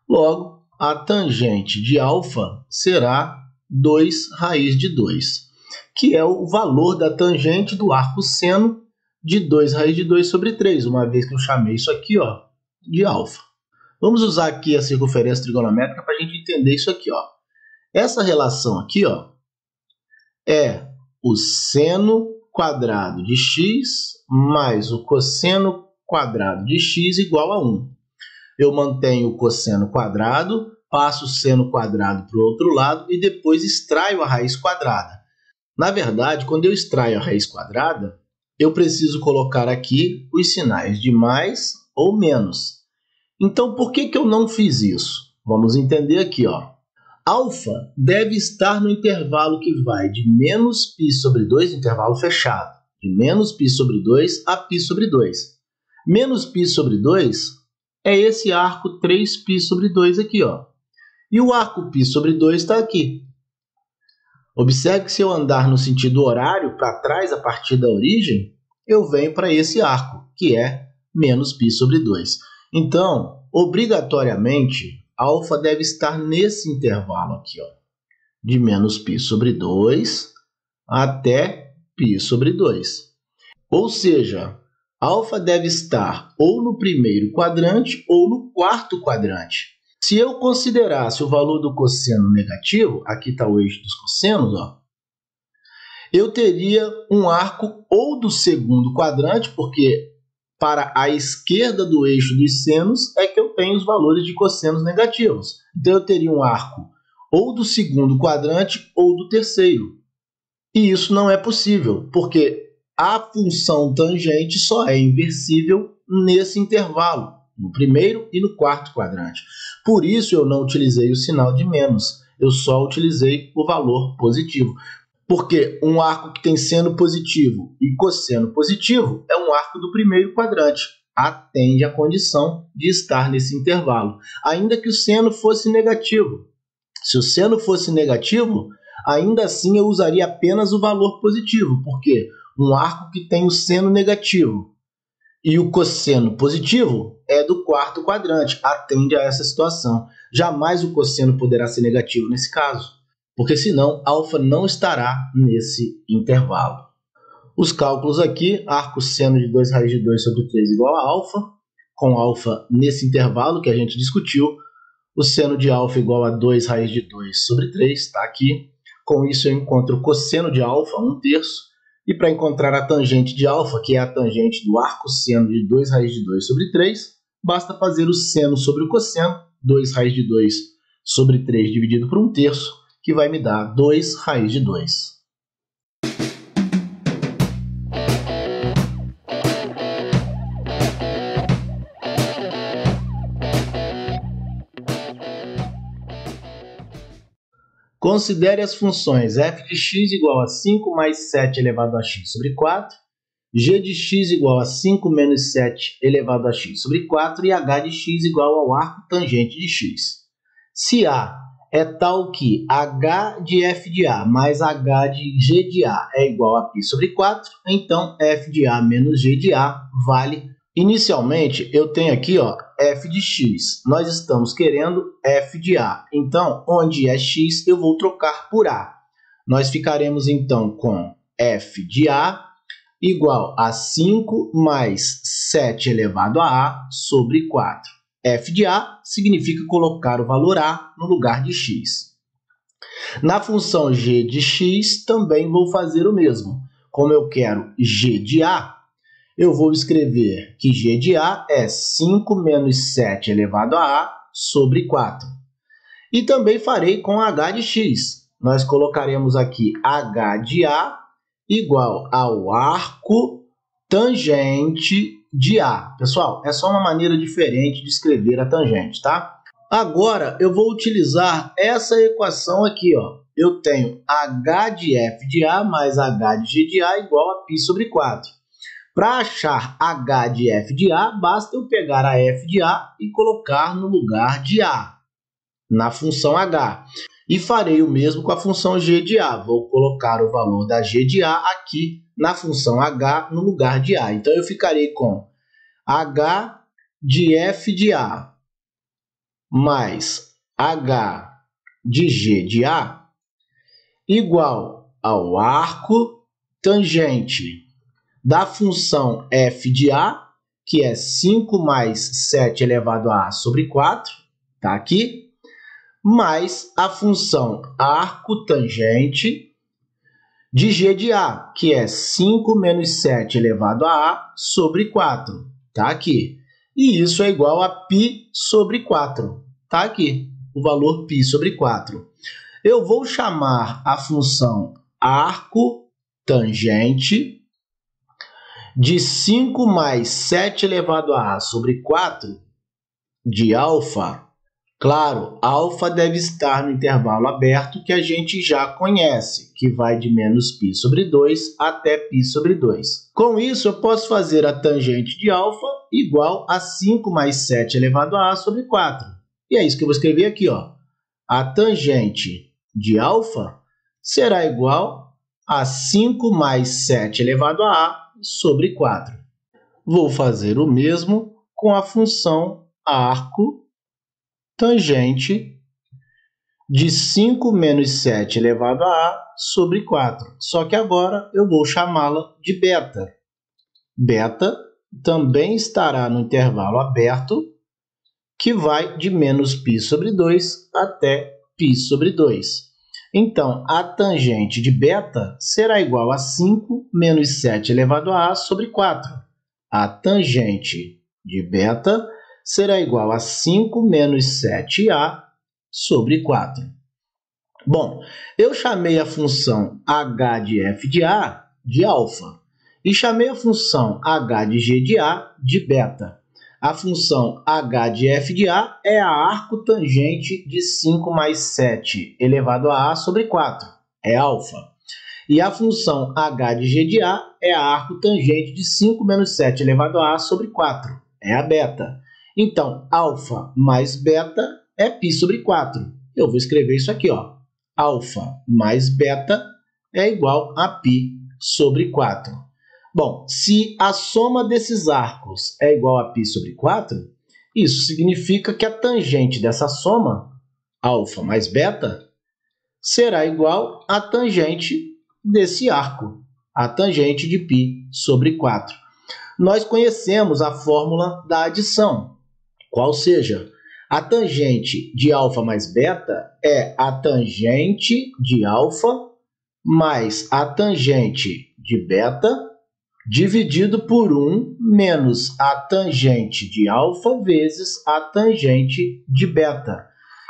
Logo, a tangente de alfa será 2 raiz de 2, que é o valor da tangente do arco seno de 2 raiz de 2 sobre 3, uma vez que eu chamei isso aqui de alfa. Vamos usar aqui a circunferência trigonométrica para a gente entender isso aqui. Essa relação aqui é o seno quadrado de x mais o cosseno quadrado de x igual a 1. Eu mantenho o cosseno quadrado, passo o seno quadrado para o outro lado e depois extraio a raiz quadrada. Na verdade, quando eu extraio a raiz quadrada, eu preciso colocar aqui os sinais de mais ou menos. Então, por que eu não fiz isso? Vamos entender aqui. Alfa deve estar no intervalo que vai de menos π sobre 2, intervalo fechado, de menos π sobre 2 a π sobre 2. Menos π sobre 2 é esse arco 3π sobre 2 aqui. E o arco π sobre 2 está aqui. Observe que se eu andar no sentido horário, para trás, a partir da origem, eu venho para esse arco, que é menos π sobre 2. Então, obrigatoriamente, alfa deve estar nesse intervalo aqui, de menos π sobre 2 até π sobre 2. Ou seja, alfa deve estar ou no primeiro quadrante ou no quarto quadrante. Se eu considerasse o valor do cosseno negativo, aqui está o eixo dos cossenos, eu teria um arco ou do segundo quadrante, porque para a esquerda do eixo dos senos é que eu tenho os valores de cossenos negativos. Então, eu teria um arco ou do segundo quadrante ou do terceiro. E isso não é possível, porque a função tangente só é inversível nesse intervalo, no primeiro e no quarto quadrante. Por isso, eu não utilizei o sinal de menos, eu só utilizei o valor positivo. Porque um arco que tem seno positivo e cosseno positivo é um arco do primeiro quadrante. Atende à condição de estar nesse intervalo, ainda que o seno fosse negativo. Se o seno fosse negativo, ainda assim eu usaria apenas o valor positivo, porque um arco que tem o seno negativo e o cosseno positivo é do quarto quadrante, atende a essa situação. Jamais o cosseno poderá ser negativo nesse caso, porque senão alfa não estará nesse intervalo. Os cálculos aqui, arco seno de 2 raiz de 2 sobre 3 igual a alfa, com alfa nesse intervalo que a gente discutiu, o seno de alfa igual a 2 raiz de 2 sobre 3, está aqui. Com isso eu encontro o cosseno de alfa, 1 terço, e para encontrar a tangente de alfa, que é a tangente do arco seno de 2 raiz de 2 sobre 3, basta fazer o seno sobre o cosseno, 2 raiz de 2 sobre 3 dividido por 1 terço, que vai me dar 2 raiz de 2. Considere as funções f de x igual a 5 mais 7 elevado a x sobre 4, g de x igual a 5 menos 7 elevado a x sobre 4 e h de x igual ao arco tangente de x. Se A é tal que h de f de A mais h de g de A é igual a π sobre 4, então f de A menos g de A vale. Inicialmente, eu tenho aqui f de x. Nós estamos querendo f de A. Então, onde é x, eu vou trocar por A. Nós ficaremos, então, com f de A igual a 5 mais 7 elevado a A sobre 4. F de A significa colocar o valor A no lugar de x. Na função g de x, também vou fazer o mesmo. Como eu quero g de A, eu vou escrever que g de A é 5 menos 7 elevado a A sobre 4. E também farei com h de x. Nós colocaremos aqui h de A igual ao arco tangente de A. Pessoal, é só uma maneira diferente de escrever a tangente, tá? Agora, eu vou utilizar essa equação aqui, Eu tenho h de f de A mais h de g de A igual a π sobre 4. Para achar h de f de A, basta eu pegar a f de A e colocar no lugar de A, na função h. E farei o mesmo com a função g de A. Vou colocar o valor da g de A aqui na função h no lugar de A. Então, eu ficarei com h de f de A mais h de g de A igual ao arco tangente da função f de A, que é 5 mais 7 elevado a A sobre 4, tá aqui, mais a função arco tangente de g de A, que é 5 menos 7 elevado a A sobre 4, tá aqui. E isso é igual a π sobre 4, tá aqui, o valor π sobre 4. Eu vou chamar a função arco tangente de 5 mais 7 elevado a A sobre 4 de alfa. Claro, alfa deve estar no intervalo aberto que a gente já conhece, que vai de menos π sobre 2 até π sobre 2. Com isso, eu posso fazer a tangente de alfa igual a 5 mais 7 elevado a A sobre 4. E é isso que eu vou escrever aqui, A tangente de alfa será igual a 5 mais 7 elevado a A sobre 4. Vou fazer o mesmo com a função arco tangente de 5 menos 7 elevado a A sobre 4. Só que agora eu vou chamá-la de beta. Beta também estará no intervalo aberto, que vai de menos π sobre 2 até π sobre 2. Então, a tangente de beta será igual a 5 menos 7 elevado a A sobre 4. A tangente de beta será igual a 5 menos 7A sobre 4. Bom, eu chamei a função h de f de A de alfa e chamei a função h de g de A de beta. A função h de f de A é a arco tangente de 5 mais 7 elevado a A sobre 4, é alfa. E a função h de g de A é a arco tangente de 5 menos 7 elevado a A sobre 4, é a beta. Então, alfa mais beta é π sobre 4. Eu vou escrever isso aqui, Alfa mais beta é igual a π sobre 4. Bom, se a soma desses arcos é igual a π sobre 4, isso significa que a tangente dessa soma, alfa mais beta, será igual à tangente desse arco, a tangente de π sobre 4. Nós conhecemos a fórmula da adição, qual seja, a tangente de alfa mais beta é a tangente de alfa mais a tangente de beta dividido por 1 menos a tangente de alfa vezes a tangente de beta.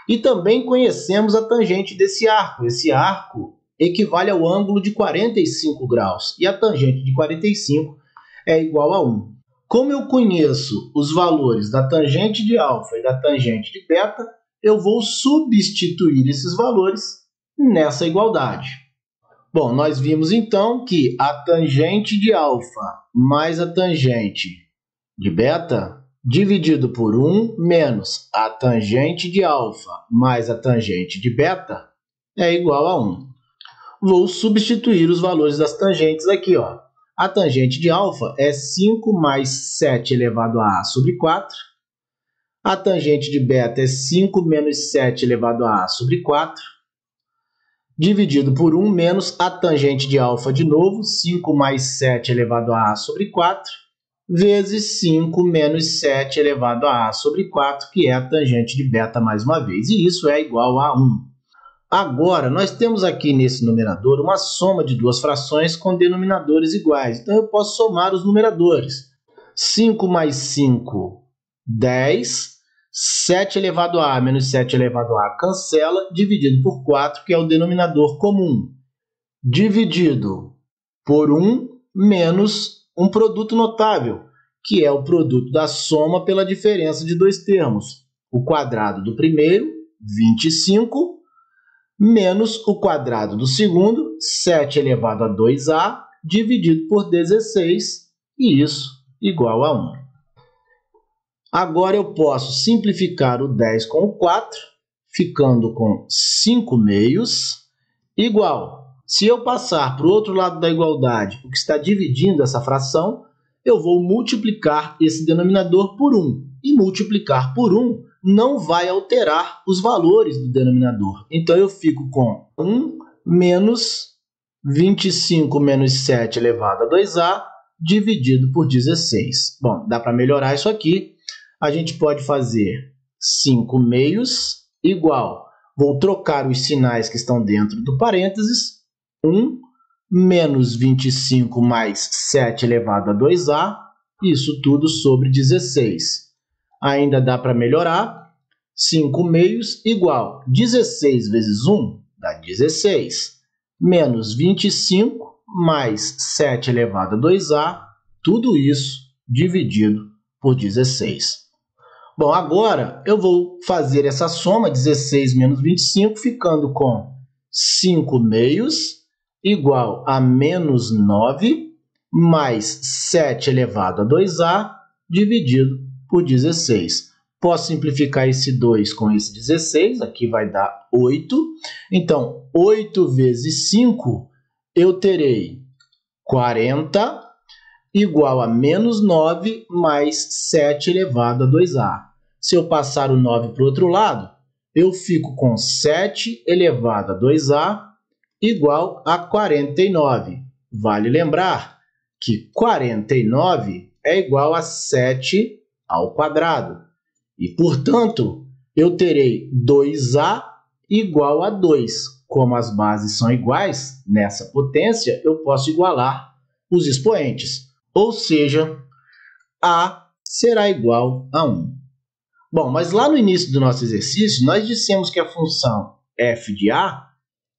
E também conhecemos a tangente desse arco. Esse arco equivale ao ângulo de 45 graus e a tangente de 45 é igual a 1. Como eu conheço os valores da tangente de alfa e da tangente de beta, eu vou substituir esses valores nessa igualdade. Bom, nós vimos então que a tangente de alfa mais a tangente de beta dividido por 1 menos a tangente de alfa mais a tangente de beta é igual a 1. Vou substituir os valores das tangentes aqui, ó. A tangente de alfa é 5 mais 7 elevado a sobre 4. A tangente de beta é 5 menos 7 elevado a sobre 4. Dividido por 1 menos a tangente de alfa de novo, 5 mais 7 elevado a sobre 4, vezes 5 menos 7 elevado a sobre 4, que é a tangente de beta mais uma vez. E isso é igual a 1. Agora, nós temos aqui nesse numerador uma soma de duas frações com denominadores iguais. Então, eu posso somar os numeradores. 5 mais 5, 10. 7 elevado a menos 7 elevado a cancela, dividido por 4, que é o denominador comum. Dividido por 1 menos um produto notável, que é o produto da soma pela diferença de dois termos. O quadrado do primeiro, 25, menos o quadrado do segundo, 7 elevado a 2a, dividido por 16, e isso igual a 1. Agora eu posso simplificar o 10 com o 4, ficando com 5 meios, igual. Se eu passar para o outro lado da igualdade, o que está dividindo essa fração, eu vou multiplicar esse denominador por 1. E multiplicar por 1 não vai alterar os valores do denominador. Então, eu fico com 1 menos 25 menos 7 elevado a 2a, dividido por 16. Bom, dá para melhorar isso aqui. A gente pode fazer 5 meios igual. Vou trocar os sinais que estão dentro do parênteses. 1 menos 25 mais 7 elevado a 2a. Isso tudo sobre 16. Ainda dá para melhorar. 5 meios igual. 16 vezes 1 dá 16. Menos 25 mais 7 elevado a 2a. Tudo isso dividido por 16. Bom, agora eu vou fazer essa soma, 16 menos 25, ficando com 5 meios igual a menos 9 mais 7 elevado a 2a dividido por 16. Posso simplificar esse 2 com esse 16, aqui vai dar 8. Então, 8 vezes 5, eu terei 40 igual a menos 9 mais 7 elevado a 2a. Se eu passar o 9 para o outro lado, eu fico com 7 elevado a 2a igual a 49. Vale lembrar que 49 é igual a 7 ao quadrado. E, portanto, eu terei 2a igual a 2. Como as bases são iguais, nessa potência, eu posso igualar os expoentes. Ou seja, a será igual a 1. Bom, mas lá no início do nosso exercício, nós dissemos que a função f de a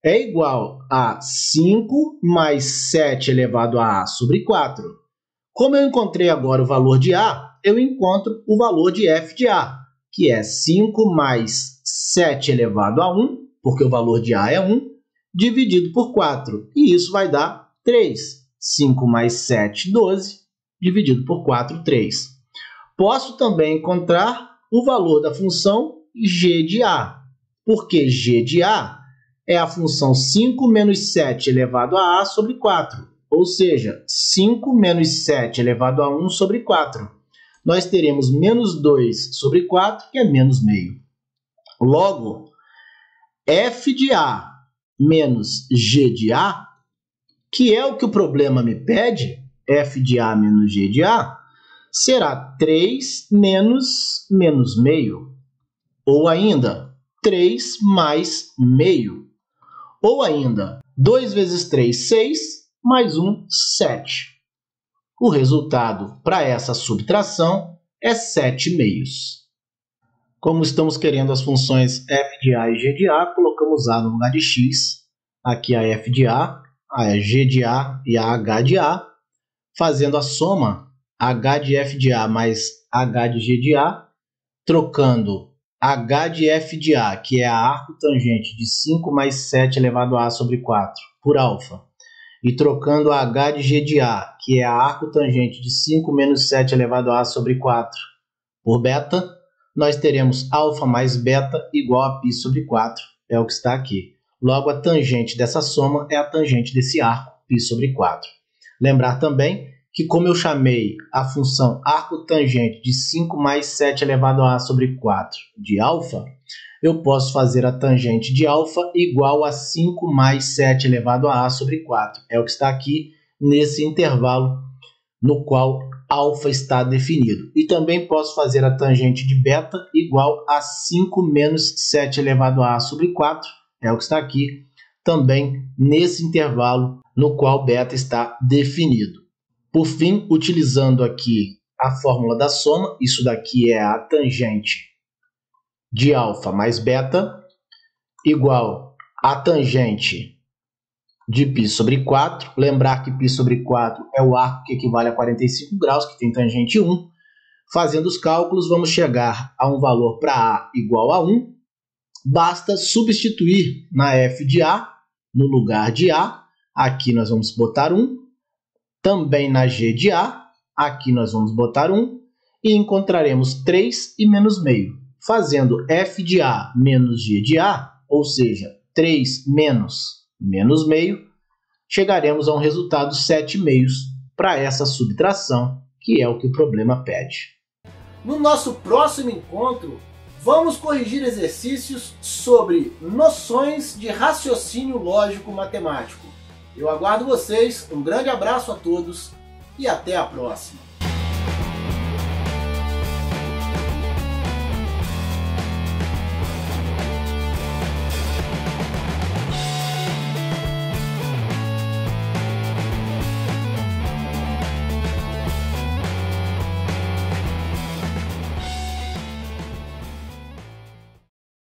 é igual a 5 mais 7 elevado a sobre 4. Como eu encontrei agora o valor de a, eu encontro o valor de f de a, que é 5 mais 7 elevado a 1, porque o valor de a é 1, dividido por 4. E isso vai dar 3. 5 mais 7, 12, dividido por 4, 3. Posso também encontrar o valor da função g de a, porque g de a é a função 5 menos 7 elevado a sobre 4, ou seja, 5 menos 7 elevado a 1 sobre 4. Nós teremos menos 2 sobre 4, que é menos meio. Logo, f de a menos g de a, que é o que o problema me pede, f de a menos g de a, será 3 menos meio. Ou ainda, 3 mais meio. Ou ainda, 2 vezes 3, 6, mais 1, 7. O resultado para essa subtração é 7 meios. Como estamos querendo as funções f de a e g de a, colocamos a no lugar de x. Aqui a f de a g de a e a h de a. Fazendo a soma, h de f de a mais h de g de a, trocando h de f de a, que é a arco tangente de 5 mais 7 elevado a sobre 4, por alfa, e trocando a h de g de a, que é a arco tangente de 5 menos 7 elevado a sobre 4, por beta, nós teremos alfa mais beta igual a π sobre 4, é o que está aqui. Logo, a tangente dessa soma é a tangente desse arco, π sobre 4. Lembrar também que, como eu chamei a função arco tangente de 5 mais 7 elevado a sobre 4 de alfa, eu posso fazer a tangente de alfa igual a 5 mais 7 elevado a sobre 4. É o que está aqui nesse intervalo no qual alfa está definido. E também posso fazer a tangente de beta igual a 5 menos 7 elevado a sobre 4. É o que está aqui também nesse intervalo no qual beta está definido. Por fim, utilizando aqui a fórmula da soma, isso daqui é a tangente de alfa mais beta, igual a tangente de π sobre 4. Lembrar que π sobre 4 é o arco que equivale a 45 graus, que tem tangente 1. Fazendo os cálculos, vamos chegar a um valor para A igual a 1. Basta substituir na f de A, no lugar de A, aqui nós vamos botar 1. Também na g de A, aqui nós vamos botar 1. E encontraremos 3 e menos meio. Fazendo f de A menos g de A, ou seja, 3 menos meio, chegaremos a um resultado 7 meios para essa subtração, que é o que o problema pede. No nosso próximo encontro, vamos corrigir exercícios sobre noções de raciocínio lógico-matemático. Eu aguardo vocês, um grande abraço a todos e até a próxima!